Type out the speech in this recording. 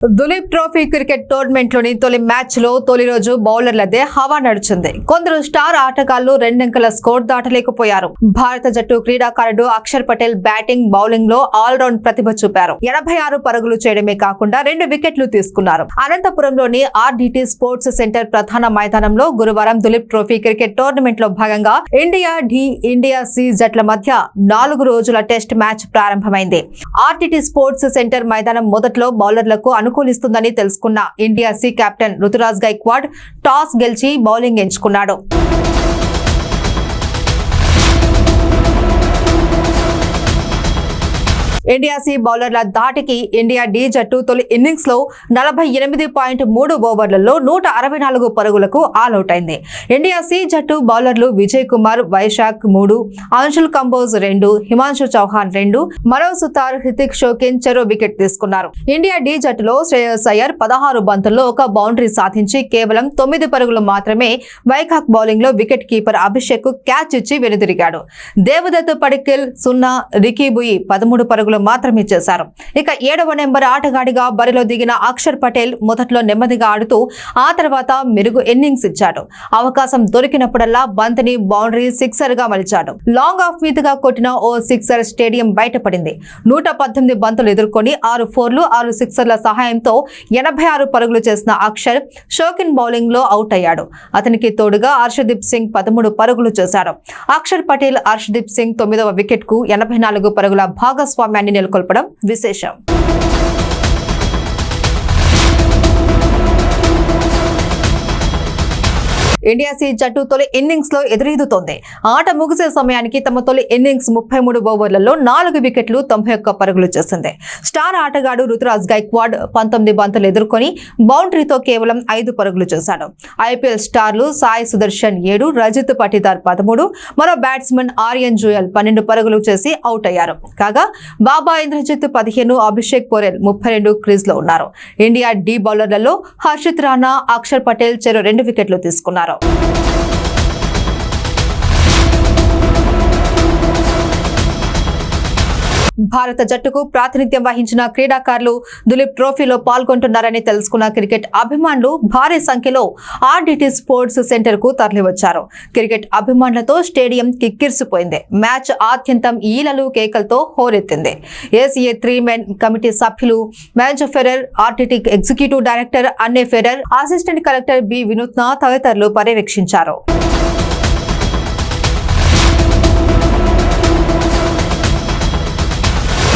Duleep trophy cricket tournament లోని తొలి match లో తొలి రోజు బౌలర్లదే హవా నడిచింది. కొందరు స్టార్ ఆటగాళ్లు రెండంకెల స్కోర్ దాటలేకపోయారు. భారత జట్టు క్రీడాకారుడు అక్షర్ పటేల్ బ్యాటింగ్, బౌలింగ్ లో ఆల్ రౌండ్ ప్రతిభ చూపారు. 86 పరుగులు చేయడమే కాకుండా 2 వికెట్లు తీసుకున్నారు. అనంతపురంలోని ఆర్డిటి స్పోర్ట్స్ సెంటర్ ప్రధాన మైదానంలో గురువారం దులీప్ ట్రోఫీ క్రికెట్ టోర్నమెంట్ లో భాగంగా ఇండియా డి, ఇండియా సి జట్ల మధ్య 4 రోజుల టెస్ట్ మ్యాచ్ ప్రారంభమైంది. ఆర్డిటి స్పోర్ట్స్ సెంటర్ మైదానం మొదట్లో బౌలర్లకు అనుకూలిస్తుందని తెలుసుకున్న India C captain Ruturaj Gaikwad toss గెలిచి బౌలింగ్ ఎంచుకున్నాడు. ఇండియా సి బౌలర్ల దాటికి ఇండియా డి జట్టు తొలి ఇన్నింగ్స్ లో 48.3 ఓవర్లలో 164 పరుగులకు ఆల్అౌట్ అయింది. ఇండియా సి జట్టు బౌలర్లు విజయ్ కుమార్, వైశాఖ్ 3, అంశుల్ కంబోజ్ 2, హిమాంశు చౌహాన్ 2, మనోజ్ సుతార్, హృతిక్ షోకిన్ చెరో వికెట్ తీసుకున్నారు. ఇండియా డి జట్టులో శ్రేయస్ అయ్యర్ 16 బంతుల్లో ఒక బౌండరీ సాధించి కేవలం 9 పరుగులు మాత్రమే. వైకాక్ బౌలింగ్ లో వికెట్ కీపర్ అభిషేక్ కు క్యాచ్ ఇచ్చి వెనుదిరిగాడు. దేవదత్ పడిక్కల్ 0, రికీబుయి 13 పరుగులు మాత్రమే చేశారు. ఇక 7వ నెంబర్ ఆటగాడిగా బరిలో దిగిన అక్షర్ పటేల్ మొదట్లో నెమ్మదిగా ఆడుతూ ఆ తర్వాత మెరుగు ఇన్నింగ్స్ ఇచ్చాడు. అవకాశం దొరికినప్పుడల్లా బంతిని బౌండరీ సిక్సర్ గా మలిచాడు. లాంగ్ ఆఫ్ మీదుగా కొట్టిన ఓ సిక్సర్ స్టేడియం బయటపడింది. 118 బంతులు ఎదుర్కొని 6 ఫోర్లు, 6 సిక్సర్ల సహాయంతో 86 పరుగులు చేసిన అక్షర్ షోకిన్ బౌలింగ్ లో అవుట్ అయ్యాడు. అతనికి తోడుగా హర్షదీప్ సింగ్ 13 పరుగులు చేశాడు. అక్షర్ పటేల్, హర్షదీప్ సింగ్ 9వ వికెట్ కు 84 పరుగుల భాగస్వామ్యాన్ని నెలకొల్పడం విశేషం. ఇండియా సి జట్టు తొలి ఇన్నింగ్స్ లో ఎదురీదుతోంది. ఆట ముగిసే సమయానికి తమ తొలి ఇన్నింగ్స్ 33 ఓవర్లలో 4 వికెట్లు 91 పరుగులు చేసింది. స్టార్ ఆటగాడు రుతురాజ్ గైక్వాడ్ 19 బంతులు ఎదుర్కొని బౌండరీతో కేవలం 5 పరుగులు చేశాడు. ఐపీఎల్ స్టార్లు సాయి సుదర్శన్ 7, రజిత్ పటిదార్ 13, మరో బ్యాట్స్మెన్ ఆర్యన్ జుయల్ 12 పరుగులు చేసి అవుట్ అయ్యారు. కాగా బాబా ఇంద్రజిత్ 15, అభిషేక్ పోరెల్ 32 క్రీజ్ లో ఉన్నారు. ఇండియా డి బౌలర్లలో హర్షిత్ రాణా, అక్షర్ పటేల్ చెరో 2 వికెట్లు తీసుకున్నారు. భారత జట్టుకు ప్రాతినిధ్యం వహించిన క్రీడాకారులు దులీప్ ట్రోఫీలో పాల్గొంటున్నారని తెలుసుకున్న క్రికెట్ అభిమానులు భారీ సంఖ్యలో ఆర్డిటి స్పోర్ట్స్ సెంటర్ కు తరలివచ్చారు. క్రికెట్ అభిమానులతో స్టేడియం కిక్కిరిసిపోయింది. మ్యాచ్ ఆద్యంతం ఈలలు, కేకలతో హోరెత్తింది. ఏసీఏ 3 మెన్ కమిటీ సభ్యులు match Ferrer, RDT executive director అన్నే ఫెరర్, అసిస్టెంట్ కలెక్టర్ బి వినూత్న తదితరులు పర్యవేక్షించారు.